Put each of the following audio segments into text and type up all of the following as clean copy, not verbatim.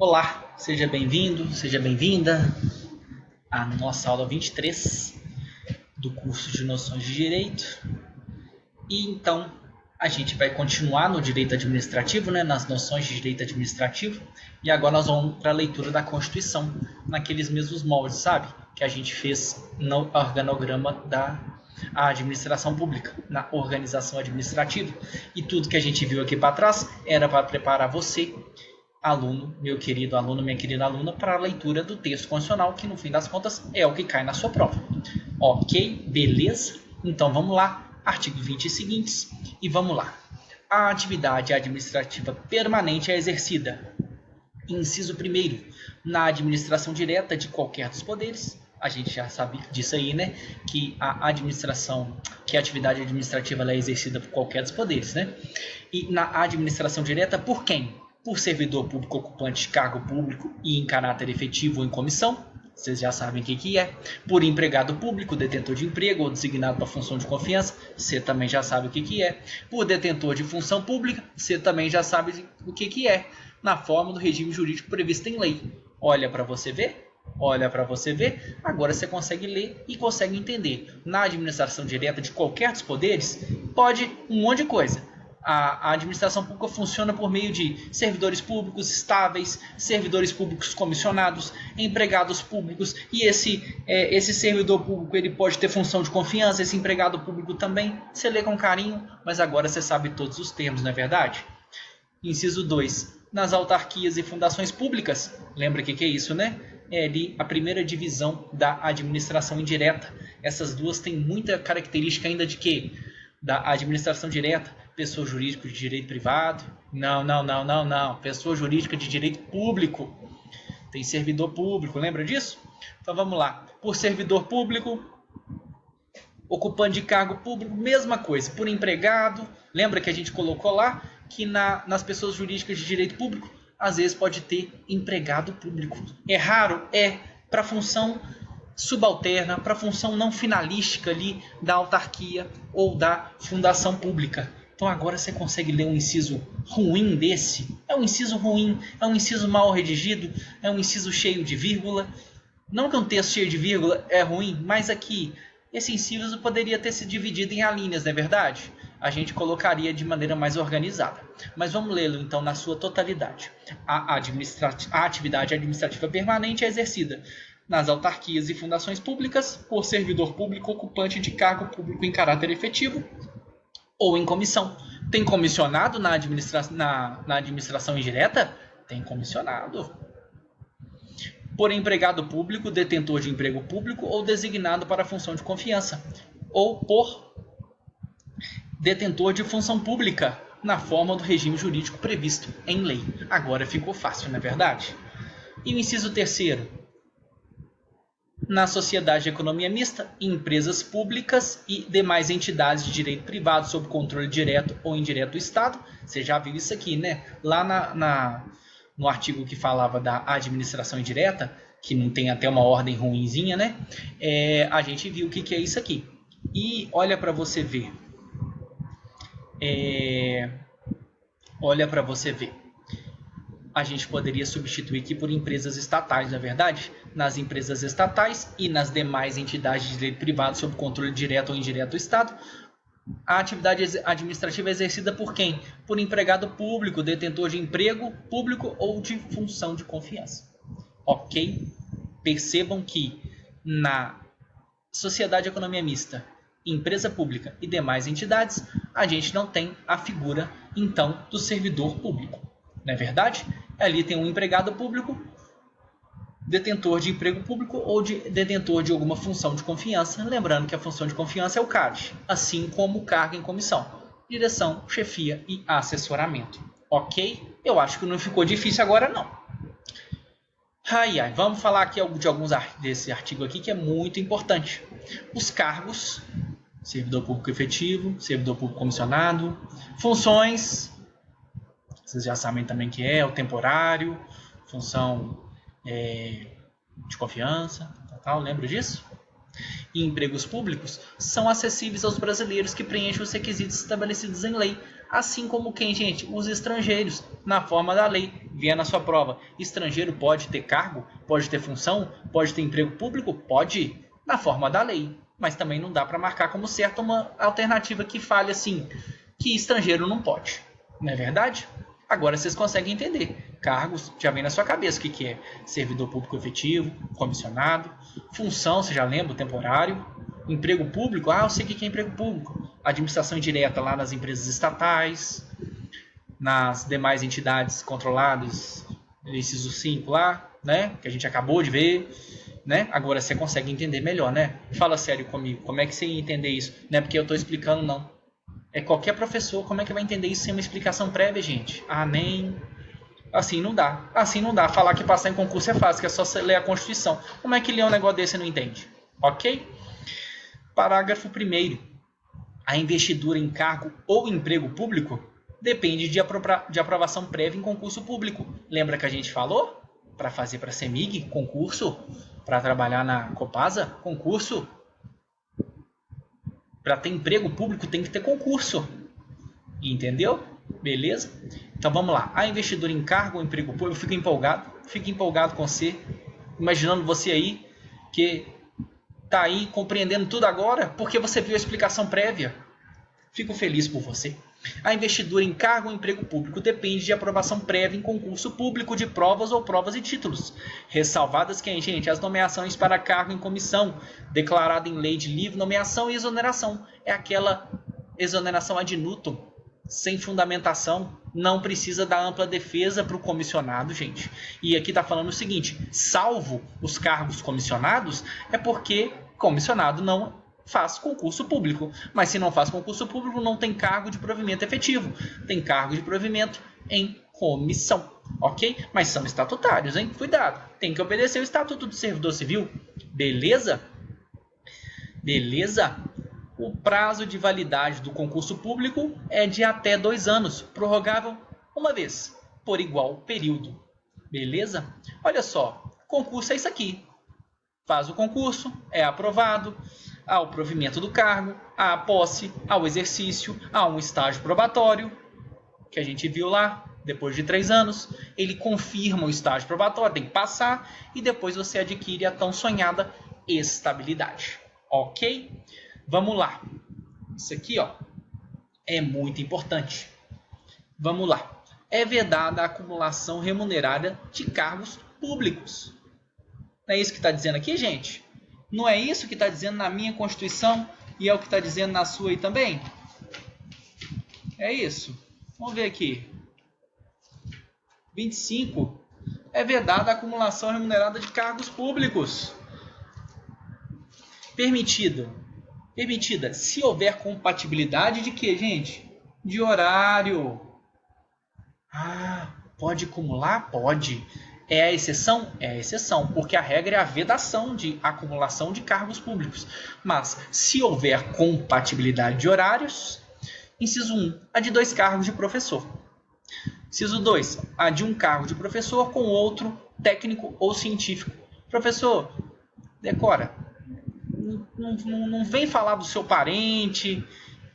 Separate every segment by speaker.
Speaker 1: Olá, seja bem-vindo, seja bem-vinda à nossa aula 23 do curso de Noções de Direito. E então, a gente vai continuar no direito administrativo, nas noções de direito administrativo. E agora nós vamos para a leitura da Constituição, naqueles mesmos moldes, sabe? Que a gente fez no organograma da administração pública, na organização administrativa. E tudo que a gente viu aqui para trás era para preparar você, aluno, meu querido aluno, minha querida aluna, para a leitura do texto constitucional, que no fim das contas é o que cai na sua prova. Ok? Beleza? Então vamos lá, artigo 20 e seguintes, e vamos lá. A atividade administrativa permanente é exercida, inciso 1º, na administração direta de qualquer dos poderes. A gente já sabe disso aí, que a atividade administrativa ela é exercida por qualquer dos poderes, E na administração direta, por quem? Por servidor público ocupante de cargo público e em caráter efetivo ou em comissão, vocês já sabem o que é. Por empregado público, detentor de emprego ou designado para função de confiança, você também já sabe o que é. Por detentor de função pública, você também já sabe o que é. Na forma do regime jurídico previsto em lei. Olha para você ver. Olha para você ver, agora você consegue ler e consegue entender. Na administração direta de qualquer dos poderes, pode um monte de coisa. A administração pública funciona por meio de servidores públicos estáveis, servidores públicos comissionados, empregados públicos, e esse servidor público ele pode ter função de confiança, esse empregado público também. Você lê com carinho, mas agora você sabe todos os termos, não é verdade? Inciso 2. Nas autarquias e fundações públicas, lembra o que é isso, É ali a primeira divisão da administração indireta. Essas duas têm muita característica ainda de quê? Da administração direta, pessoa jurídica de direito privado. Não. Pessoa jurídica de direito público. Tem servidor público, lembra disso? Então vamos lá. Por servidor público, ocupante de cargo público, mesma coisa. Por empregado, lembra que a gente colocou lá que nas pessoas jurídicas de direito público, às vezes pode ter empregado público. É raro? É. Para função subalterna, para função não finalística ali da autarquia ou da fundação pública. Então agora você consegue ler um inciso ruim desse? É um inciso ruim, é um inciso mal redigido, é um inciso cheio de vírgula. Não que um texto cheio de vírgula é ruim, mas aqui esse inciso poderia ter se dividido em alíneas, não é verdade? A gente colocaria de maneira mais organizada. Mas vamos lê-lo então na sua totalidade. A atividade administrativa permanente é exercida nas autarquias e fundações públicas por servidor público ocupante de cargo público em caráter efetivo ou em comissão. Tem comissionado na administração indireta? Tem comissionado. Por empregado público, detentor de emprego público ou designado para a função de confiança. Ou por detentor de função pública, na forma do regime jurídico previsto em lei. Agora ficou fácil, não é verdade? E o inciso 3º. Na sociedade de economia mista, empresas públicas e demais entidades de direito privado sob controle direto ou indireto do Estado. Você já viu isso aqui, Lá no artigo que falava da administração indireta, que não tem até uma ordem ruinzinha, a gente viu o que é isso aqui. E olha para você ver. Olha para você ver. A gente poderia substituir aqui por empresas estatais, não é verdade? Nas empresas estatais e nas demais entidades de direito privado sob controle direto ou indireto do Estado, a atividade administrativa é exercida por quem? Por empregado público, detentor de emprego público ou de função de confiança. Ok? Percebam que na sociedade de economia mista, empresa pública e demais entidades, a gente não tem a figura, então, do servidor público. Não é verdade? Ali tem um empregado público, detentor de emprego público ou detentor de alguma função de confiança. Lembrando que a função de confiança é o CAD, assim como o cargo em comissão. Direção, chefia e assessoramento. Ok? Eu acho que não ficou difícil agora, não. Vamos falar aqui de alguns desse artigo aqui que é muito importante. Os cargos, servidor público efetivo, servidor público comissionado, funções, vocês já sabem também que é o temporário, função de confiança, lembra disso? E empregos públicos são acessíveis aos brasileiros que preenchem os requisitos estabelecidos em lei, assim como quem, gente? Os estrangeiros, na forma da lei vier na sua prova, estrangeiro pode ter cargo, pode ter função, pode ter emprego público? Pode, na forma da lei. Mas também não dá para marcar como certa uma alternativa que fale assim, que estrangeiro não pode. Não é verdade? Agora vocês conseguem entender. Cargos, já vem na sua cabeça o que é servidor público efetivo, comissionado. Função, você já lembra, temporário. Emprego público, eu sei o que é emprego público. Administração indireta lá nas empresas estatais, nas demais entidades controladas, inciso 5 lá, né? Que a gente acabou de ver, né? Agora você consegue entender melhor, né? Fala sério comigo, como é que você ia entender isso? Não é porque eu estou explicando, não. É qualquer professor, como é que vai entender isso sem uma explicação prévia, gente? Nem... Assim não dá. Assim não dá. Falar que passar em concurso é fácil, que é só você ler a Constituição. Como é que ler um negócio desse e não entende? Ok? Parágrafo 1º. A investidura em cargo ou emprego público depende de aprovação prévia em concurso público. Lembra que a gente falou? Para fazer para a CEMIG, concurso. Para trabalhar na Copasa, concurso. Para ter emprego público tem que ter concurso. Entendeu? Beleza? Então vamos lá. A investidura em cargo ou emprego público, eu fico empolgado com você, imaginando você aí, que tá aí compreendendo tudo agora, porque você viu a explicação prévia. Fico feliz por você. A investidura em cargo ou emprego público depende de aprovação prévia em concurso público de provas ou provas e títulos. Ressalvadas quem, gente? As nomeações para cargo em comissão, declarada em lei de livre nomeação e exoneração. É aquela exoneração ad nutum, sem fundamentação, não precisa dar ampla defesa para o comissionado, gente. E aqui está falando o seguinte, salvo os cargos comissionados, é porque comissionado não faz concurso público. Mas se não faz concurso público, não tem cargo de provimento efetivo. Tem cargo de provimento em comissão, ok? Mas são estatutários, hein? Cuidado, tem que obedecer o Estatuto do Servidor Civil. Beleza? Beleza? O prazo de validade do concurso público é de até 2 anos, prorrogável uma vez, por igual período. Beleza? Olha só, concurso é isso aqui. Faz o concurso, é aprovado, há o provimento do cargo, há a posse, há o exercício, há um estágio probatório, que a gente viu lá, depois de 3 anos, ele confirma o estágio probatório, tem que passar, e depois você adquire a tão sonhada estabilidade. Ok? Vamos lá. Isso aqui, ó, é muito importante. Vamos lá. É vedada a acumulação remunerada de cargos públicos. Não é isso que está dizendo aqui, gente? Não é isso que está dizendo na minha Constituição e é o que está dizendo na sua aí também? É isso. Vamos ver aqui. 25. É vedada a acumulação remunerada de cargos públicos. Permitida, se houver compatibilidade de quê, gente? De horário. Pode acumular? Pode. É a exceção? É a exceção, porque a regra é a vedação de acumulação de cargos públicos. Mas, se houver compatibilidade de horários, inciso 1, a de 2 cargos de professor. Inciso 2, a de um cargo de professor com outro técnico ou científico. Professor, decora. Não vem falar do seu parente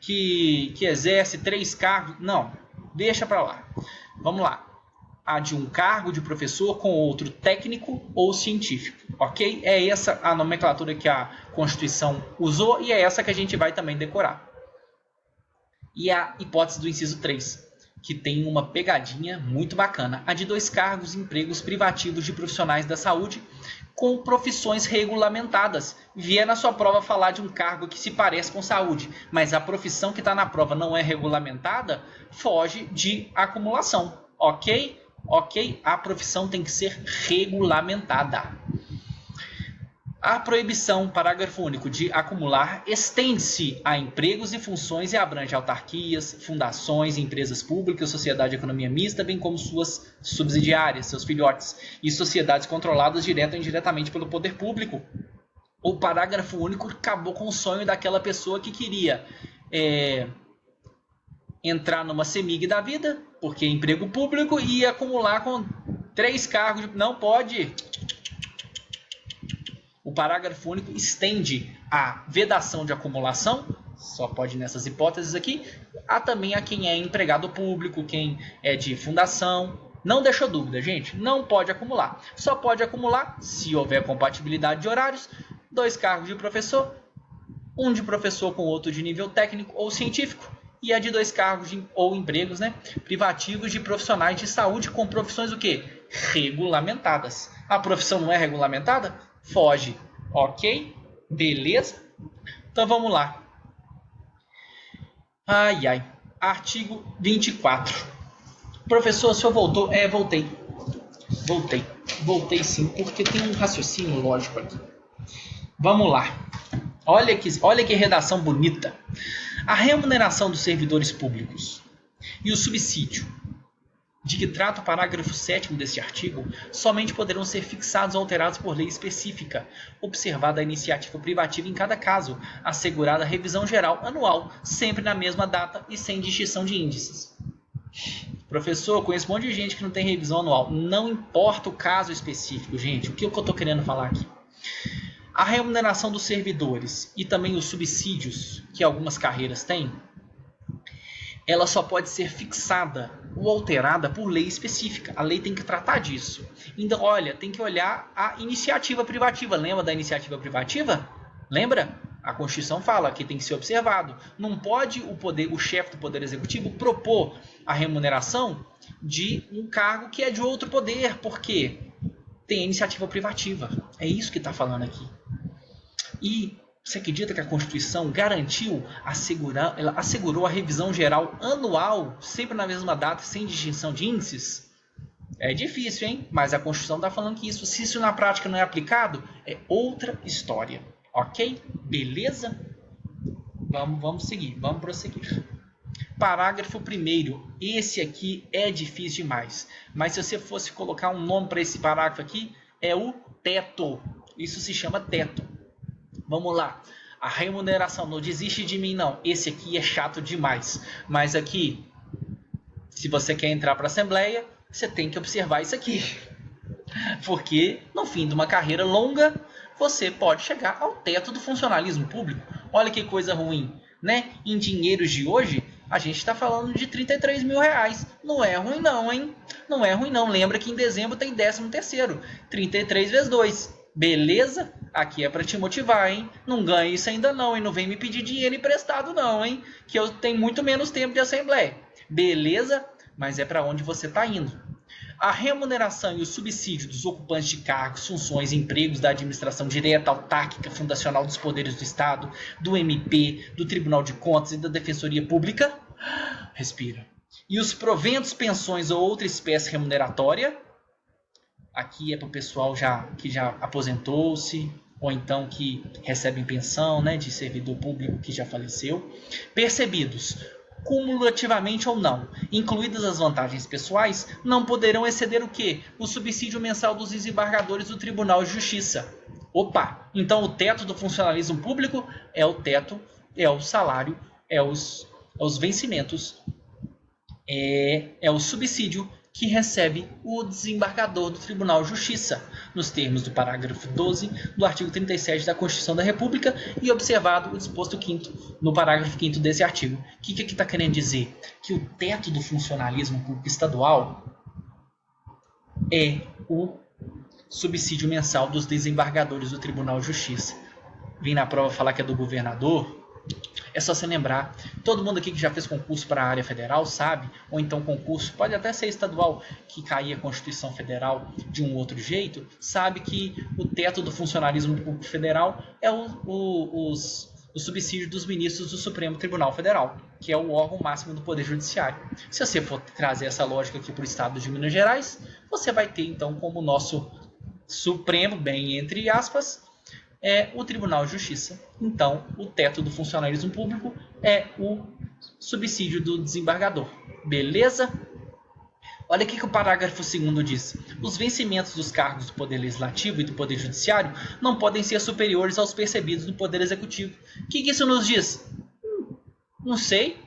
Speaker 1: que exerce 3 cargos. Não, deixa para lá. Vamos lá. A de um cargo de professor com outro técnico ou científico. Ok? É essa a nomenclatura que a Constituição usou e é essa que a gente vai também decorar. E a hipótese do inciso 3, que tem uma pegadinha muito bacana. A de 2 cargos, empregos privativos de profissionais da saúde com profissões regulamentadas. Vier na sua prova falar de um cargo que se parece com saúde, mas a profissão que está na prova não é regulamentada, foge de acumulação. Ok? Ok? A profissão tem que ser regulamentada. A proibição, parágrafo único, de acumular estende-se a empregos e funções e abrange autarquias, fundações, empresas públicas, sociedade de economia mista, bem como suas subsidiárias, seus filhotes, e sociedades controladas direta ou indiretamente pelo poder público. O parágrafo único acabou com o sonho daquela pessoa que queria entrar numa CEMIG da vida, porque é emprego público, e acumular com 3 cargos. Não pode. O parágrafo único estende a vedação de acumulação, só pode nessas hipóteses aqui, também a quem é empregado público, quem é de fundação, Não deixou dúvida, gente. Não pode acumular. Só pode acumular se houver compatibilidade de horários, 2 cargos de professor, um de professor com outro de nível técnico ou científico, e a de 2 cargos ou empregos, né, privativos de profissionais de saúde com profissões o quê? Regulamentadas. A profissão não é regulamentada? Foge. Ok? Beleza? Então vamos lá. Ai, ai. Artigo 24. Professor, o senhor voltou? Voltei. Voltei sim, porque tem um raciocínio lógico aqui. Vamos lá. Olha que redação bonita. A remuneração dos servidores públicos e o subsídio de que trata o parágrafo 7º deste artigo somente poderão ser fixados ou alterados por lei específica, observada a iniciativa privativa em cada caso, assegurada a revisão geral anual, sempre na mesma data e sem distinção de índices. Professor, conheço um monte de gente que não tem revisão anual. Não importa o caso específico, gente. O que eu estou querendo falar aqui? A remuneração dos servidores e também os subsídios que algumas carreiras têm, ela só pode ser fixada ou alterada por lei específica. A lei tem que tratar disso. Então, olha, tem que olhar a iniciativa privativa. Lembra da iniciativa privativa? Lembra? A Constituição fala que tem que ser observado. Não pode o chefe do Poder Executivo propor a remuneração de um cargo que é de outro poder, porque tem a iniciativa privativa. É isso que está falando aqui. E você acredita que a Constituição ela assegurou a revisão geral anual, sempre na mesma data, sem distinção de índices? É difícil, hein? Mas a Constituição está falando que se isso na prática não é aplicado, é outra história. Ok? Beleza? Vamos seguir, vamos prosseguir. Parágrafo 1º. Esse aqui é difícil demais. Mas se você fosse colocar um nome para esse parágrafo aqui, é o teto. Isso se chama teto. Vamos lá. A remuneração, não desiste de mim não. Esse aqui é chato demais. Mas aqui, se você quer entrar para a Assembleia, você tem que observar isso aqui. Porque no fim de uma carreira longa, você pode chegar ao teto do funcionalismo público. Olha que coisa ruim, né? Em dinheiros de hoje, a gente está falando de 33 mil reais. Não é ruim não, hein? Não é ruim não. Lembra que em dezembro tem 13º. 33 vezes 2. Beleza? Aqui é para te motivar, hein? Não ganha isso ainda não, hein? Não vem me pedir dinheiro emprestado não, hein? Que eu tenho muito menos tempo de Assembleia. Beleza? Mas é para onde você está indo. A remuneração e o subsídio dos ocupantes de cargos, funções e empregos da administração direta, autárquica, fundacional dos poderes do Estado, do MP, do Tribunal de Contas e da Defensoria Pública, respira. E os proventos, pensões ou outra espécie remuneratória, aqui é para o pessoal que já aposentou-se, ou então que recebem pensão, né, de servidor público que já faleceu, percebidos cumulativamente ou não, incluídas as vantagens pessoais, não poderão exceder o quê? O subsídio mensal dos desembargadores do Tribunal de Justiça. Opa! Então o teto do funcionalismo público é o teto, é o salário, é os vencimentos, é o subsídio que recebe o desembargador do Tribunal de Justiça, nos termos do parágrafo 12 do artigo 37 da Constituição da República e observado o disposto 5º no parágrafo 5º desse artigo. O que aqui está querendo dizer? Que o teto do funcionalismo público estadual é o subsídio mensal dos desembargadores do Tribunal de Justiça. Vim na prova falar que é do governador. É só você lembrar, todo mundo aqui que já fez concurso para a área federal sabe, ou então concurso, pode até ser estadual, que caía a Constituição Federal de um outro jeito, sabe que o teto do funcionalismo público federal é o subsídio dos ministros do Supremo Tribunal Federal, que é o órgão máximo do Poder Judiciário. Se você for trazer essa lógica aqui para o estado de Minas Gerais, você vai ter então como nosso Supremo, bem entre aspas, é o Tribunal de Justiça. Então, o teto do funcionalismo público é o subsídio do desembargador. Beleza? Olha o que o parágrafo 2º diz. Os vencimentos dos cargos do Poder Legislativo e do Poder Judiciário não podem ser superiores aos percebidos no Poder Executivo. O que isso nos diz? Não sei.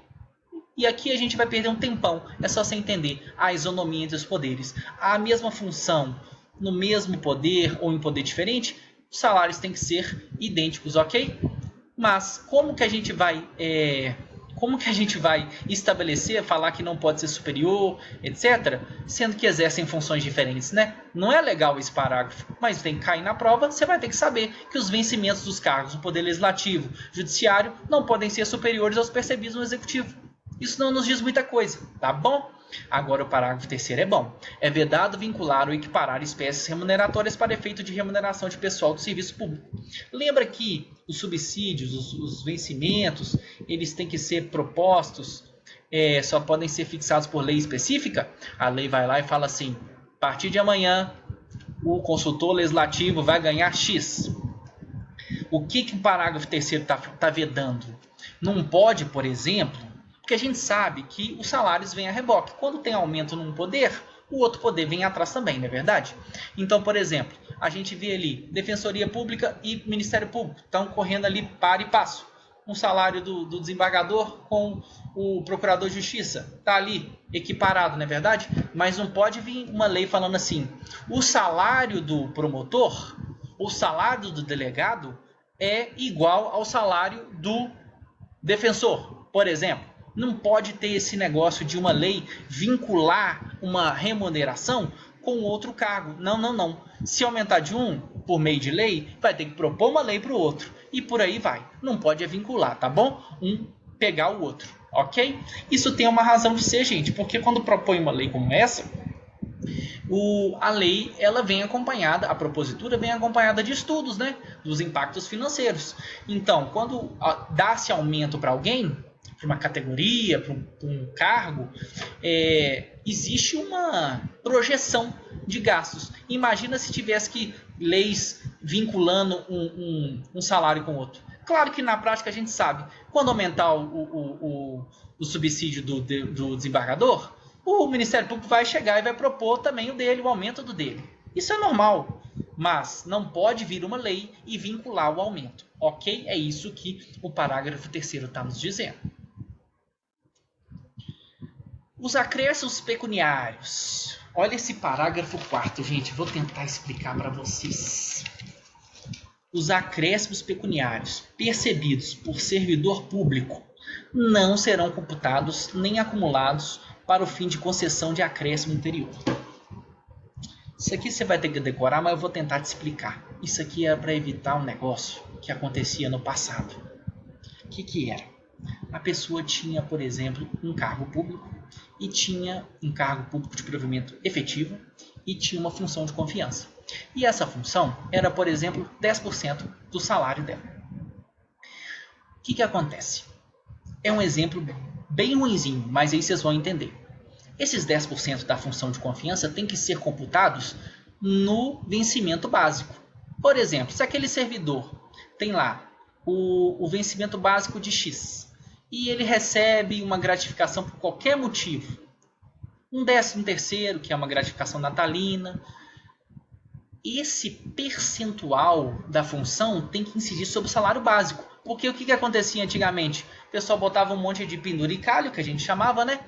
Speaker 1: E aqui a gente vai perder um tempão. É só você entender a isonomia entre os poderes. A mesma função no mesmo poder ou em poder diferente, os salários têm que ser idênticos, ok? Mas como que a gente vai Como que a gente vai estabelecer, falar que não pode ser superior, etc., sendo que exercem funções diferentes, né? Não é legal esse parágrafo, mas tem que cair na prova, você vai ter que saber que os vencimentos dos cargos do Poder Legislativo, Judiciário, não podem ser superiores aos percebidos no Executivo. Isso não nos diz muita coisa, tá bom? Agora o parágrafo 3º é bom. É vedado vincular ou equiparar espécies remuneratórias para efeito de remuneração de pessoal do serviço público. Lembra que os subsídios, os vencimentos, eles têm que ser propostos, só podem ser fixados por lei específica? A lei vai lá e fala assim, a partir de amanhã o consultor legislativo vai ganhar X. O que o parágrafo 3º está vedando? Não pode, por exemplo, porque a gente sabe que os salários vêm a reboque. Quando tem aumento num poder, o outro poder vem atrás também, não é verdade? Então, por exemplo, a gente vê ali Defensoria Pública e Ministério Público estão correndo ali par e passo. Um salário do desembargador com o procurador de justiça está ali equiparado, não é verdade? Mas não pode vir uma lei falando assim, o salário do promotor, o salário do delegado é igual ao salário do defensor, por exemplo. Não pode ter esse negócio de uma lei vincular uma remuneração com outro cargo. Não, não, não. Se aumentar de um por meio de lei, vai ter que propor uma lei para o outro. E por aí vai. Não pode vincular, tá bom? Um pegar o outro, ok? Isso tem uma razão de ser, gente, porque quando propõe uma lei como essa, a lei ela vem acompanhada, a propositura vem acompanhada de estudos, né? Dos impactos financeiros. Então, quando dá-se aumento para alguém, para uma categoria, para um cargo, existe uma projeção de gastos. Imagina se tivesse que leis vinculando um salário com outro. Claro que na prática a gente sabe, quando aumentar o subsídio do desembargador, o Ministério Público vai chegar e vai propor também o aumento do dele. Isso é normal, mas não pode vir uma lei e vincular o aumento. Ok? É isso que o parágrafo 3º está nos dizendo. Os acréscimos pecuniários. Olha esse parágrafo 4º, gente. Vou tentar explicar para vocês. Os acréscimos pecuniários percebidos por servidor público não serão computados nem acumulados para o fim de concessão de acréscimo anterior. Isso aqui você vai ter que decorar, mas eu vou tentar te explicar. Isso aqui é para evitar um negócio que acontecia no passado. O que era? A pessoa tinha, por exemplo, um cargo público e tinha um cargo público de provimento efetivo e tinha uma função de confiança. E essa função era, por exemplo, 10% do salário dela. O que acontece? É um exemplo bem ruinzinho, mas aí vocês vão entender. Esses 10% da função de confiança têm que ser computados no vencimento básico. Por exemplo, se aquele servidor tem lá o vencimento básico de X e ele recebe uma gratificação por qualquer motivo, um 13º, que é uma gratificação natalina, esse percentual da função tem que incidir sobre o salário básico. Porque o que acontecia antigamente? O pessoal botava um monte de penduricalho, que a gente chamava, né?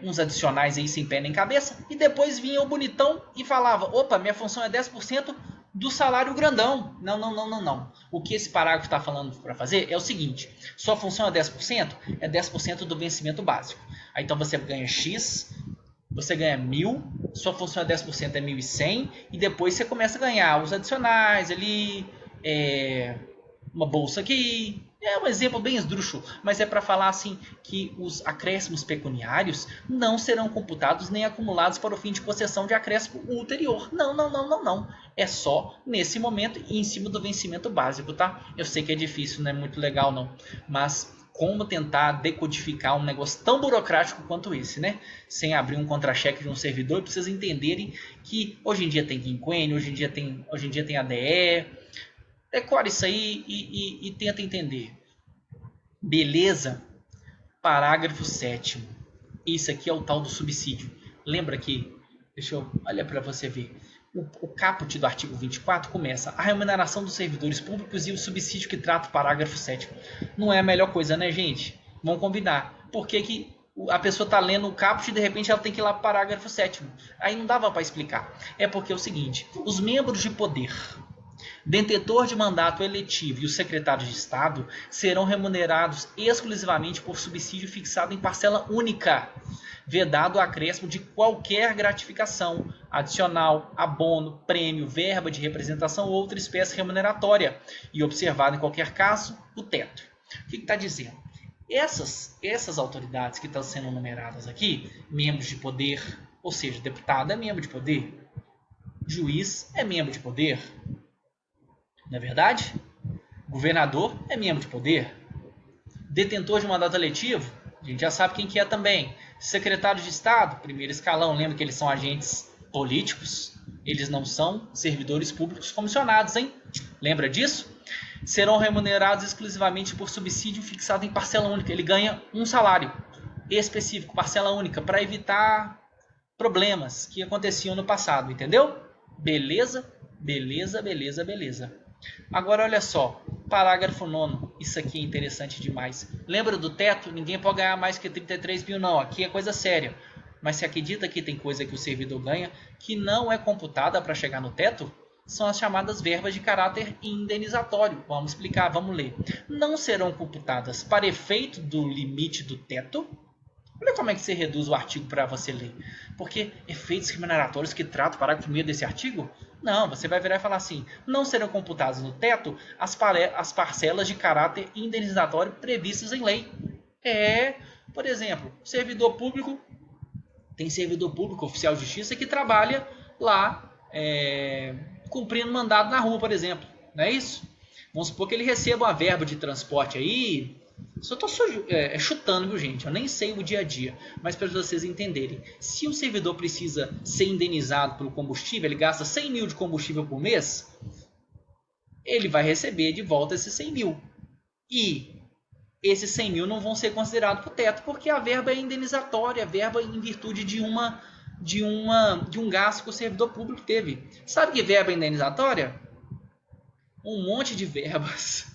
Speaker 1: Uns adicionais aí sem pé nem cabeça, e depois vinha o bonitão e falava, opa, minha função é 10% do salário grandão. Não. O que esse parágrafo está falando para fazer é o seguinte, sua função é 10%? É 10% do vencimento básico. Aí, então você ganha X, você ganha 1.000, sua função é 10%, é 1.100, e depois você começa a ganhar os adicionais ali, uma bolsa aqui. É um exemplo bem esdrúxulo, mas é para falar assim que os acréscimos pecuniários não serão computados nem acumulados para o fim de concessão de acréscimo ulterior. Não. É só nesse momento e em cima do vencimento básico, tá? Eu sei que é difícil, não é muito legal não, mas como tentar decodificar um negócio tão burocrático quanto esse, né? Sem abrir um contra-cheque de um servidor, para vocês entenderem que hoje em dia tem quinquênio, hoje em dia tem ADE. Decore isso aí e tenta entender. Beleza? Parágrafo 7º. Isso aqui é o tal do subsídio. Lembra que, olha para você ver. O caput do artigo 24 começa a remuneração dos servidores públicos e o subsídio que trata o parágrafo 7º. Não é a melhor coisa, né, gente? Vamos combinar. Por que a pessoa está lendo o caput e de repente ela tem que ir lá para o parágrafo 7º? Aí não dava para explicar. É porque é o seguinte, os membros de poder Detentor de mandato eletivo e os secretários de Estado serão remunerados exclusivamente por subsídio fixado em parcela única, vedado o acréscimo de qualquer gratificação, adicional, abono, prêmio, verba de representação ou outra espécie remuneratória, e observado em qualquer caso o teto. O que está dizendo? Essas autoridades que estão sendo numeradas aqui, membros de poder, ou seja, deputado é membro de poder, juiz é membro de poder, não é verdade? Governador é membro de poder. Detentor de mandato eletivo, a gente já sabe quem que é também. Secretário de Estado, primeiro escalão, lembra que eles são agentes políticos, eles não são servidores públicos comissionados, hein? Lembra disso? Serão remunerados exclusivamente por subsídio fixado em parcela única. Ele ganha um salário específico, parcela única, para evitar problemas que aconteciam no passado, entendeu? Beleza? Beleza, beleza, beleza. Agora olha só, parágrafo 9º, isso aqui é interessante demais. Lembra do teto? Ninguém pode ganhar mais que 33 mil não, aqui é coisa séria. Mas se acredita que tem coisa que o servidor ganha que não é computada para chegar no teto? São as chamadas verbas de caráter indenizatório. Vamos explicar, vamos ler. Não serão computadas para efeito do limite do teto. Olha como é que você reduz o artigo para você ler. Porque efeitos remuneratórios que trata o parágrafo 1º desse artigo? Não, você vai virar e falar assim, não serão computadas no teto as parcelas de caráter indenizatório previstas em lei. Por exemplo, servidor público, tem servidor público, oficial de justiça, que trabalha lá cumprindo mandado na rua, por exemplo. Não é isso? Vamos supor que ele receba uma verba de transporte aí. Só estou chutando, viu, gente? Eu nem sei o dia a dia, mas para vocês entenderem. Se o servidor precisa ser indenizado pelo combustível, ele gasta 100 mil de combustível por mês, ele vai receber de volta esses 100 mil. E esses 100 mil não vão ser considerados para o teto, porque a verba é indenizatória, a verba em virtude de um gasto que o servidor público teve. Sabe que verba é indenizatória? Um monte de verbas.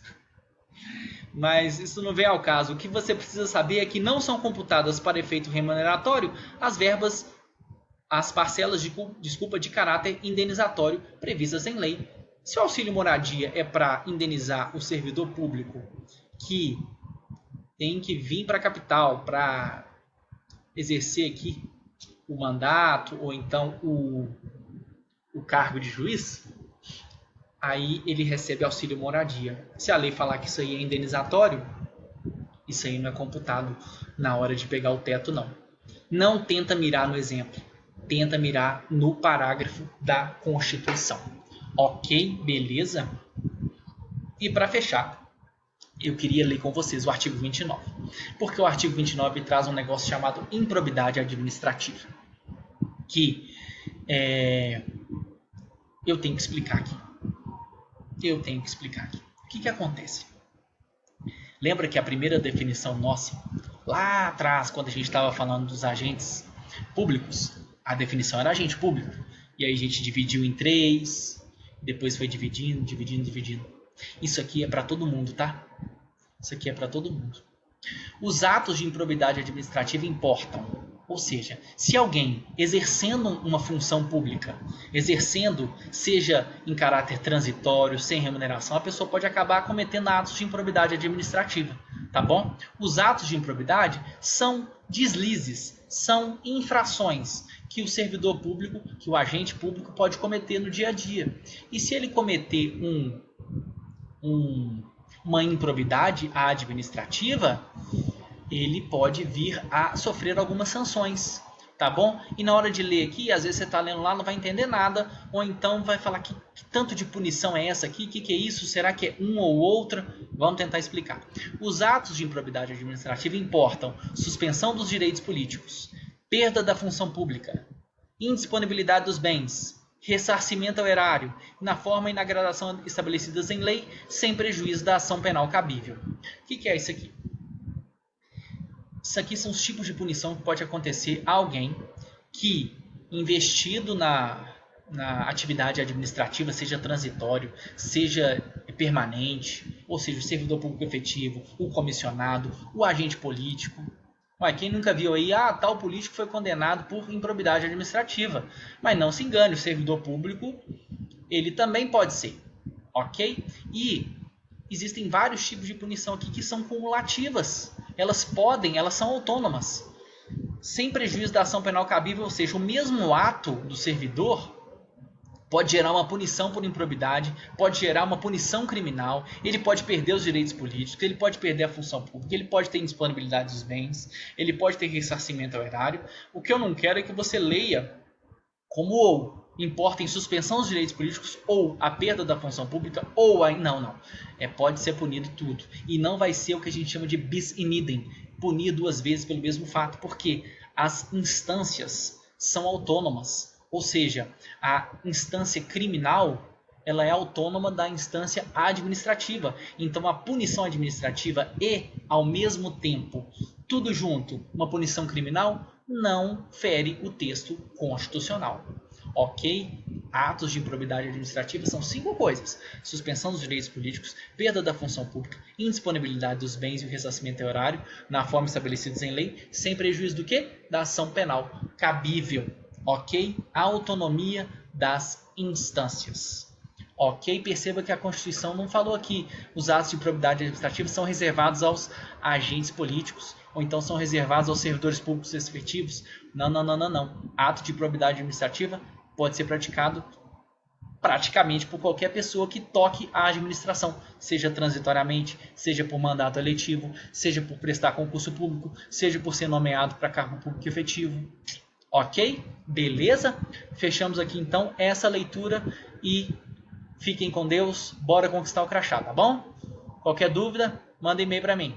Speaker 1: Mas isso não vem ao caso. O que você precisa saber é que não são computadas para efeito remuneratório as parcelas de caráter indenizatório previstas em lei. Se o auxílio moradia é para indenizar o servidor público que tem que vir para a capital para exercer aqui o mandato ou então o cargo de juiz, aí ele recebe auxílio moradia. Se a lei falar que isso aí é indenizatório, isso aí não é computado na hora de pegar o teto, não. Não tenta mirar no exemplo. Tenta mirar no parágrafo da Constituição. Ok? Beleza? E para fechar, eu queria ler com vocês o artigo 29. Porque o artigo 29 traz um negócio chamado improbidade administrativa. Que eu tenho que explicar aqui. O que acontece? Lembra que a primeira definição nossa, lá atrás, quando a gente estava falando dos agentes públicos, a definição era agente público. E aí a gente dividiu em 3, depois foi dividindo. Isso aqui é para todo mundo, tá? Isso aqui é para todo mundo. Os atos de improbidade administrativa importam. Ou seja, se alguém exercendo uma função pública, seja em caráter transitório, sem remuneração, a pessoa pode acabar cometendo atos de improbidade administrativa, tá bom? Os atos de improbidade são deslizes, são infrações que o servidor público, que o agente público pode cometer no dia a dia. E se ele cometer uma improbidade administrativa, ele pode vir a sofrer algumas sanções, tá bom? E na hora de ler aqui, às vezes você está lendo lá, não vai entender nada, ou então vai falar que tanto de punição é essa aqui, que é isso, será que é uma ou outra? Vamos tentar explicar. Os atos de improbidade administrativa importam suspensão dos direitos políticos, perda da função pública, indisponibilidade dos bens, ressarcimento ao erário, na forma e na gradação estabelecidas em lei, sem prejuízo da ação penal cabível. O que é isso aqui? Isso aqui são os tipos de punição que pode acontecer a alguém que, investido na atividade administrativa, seja transitório, seja permanente, ou seja, o servidor público efetivo, o comissionado, o agente político. Quem nunca viu aí, tal político foi condenado por improbidade administrativa. Mas não se engane, o servidor público, ele também pode ser. ok? E existem vários tipos de punição aqui que são cumulativas. Elas são autônomas, sem prejuízo da ação penal cabível, ou seja, o mesmo ato do servidor pode gerar uma punição por improbidade, pode gerar uma punição criminal, ele pode perder os direitos políticos, ele pode perder a função pública, ele pode ter indisponibilidade dos bens, ele pode ter ressarcimento ao erário. O que eu não quero é que você leia como ou importa em suspensão dos direitos políticos ou a perda da função pública ou a... Não. Pode ser punido tudo. E não vai ser o que a gente chama de bis in idem, punir duas vezes pelo mesmo fato, porque as instâncias são autônomas. Ou seja, a instância criminal ela é autônoma da instância administrativa. Então a punição administrativa e, ao mesmo tempo, tudo junto, uma punição criminal, não fere o texto constitucional. Ok? Atos de improbidade administrativa são 5 coisas: suspensão dos direitos políticos, perda da função pública, indisponibilidade dos bens e o ressarcimento horário na forma estabelecidos em lei, sem prejuízo do quê? Da ação penal cabível. Ok? A autonomia das instâncias. Ok? Perceba que a Constituição não falou aqui os atos de improbidade administrativa são reservados aos agentes políticos ou então são reservados aos servidores públicos efetivos. Não. Ato de improbidade administrativa pode ser praticado praticamente por qualquer pessoa que toque a administração, seja transitoriamente, seja por mandato eletivo, seja por prestar concurso público, seja por ser nomeado para cargo público efetivo. Ok? Beleza? Fechamos aqui então essa leitura e fiquem com Deus. Bora conquistar o crachá, tá bom? Qualquer dúvida, manda e-mail para mim.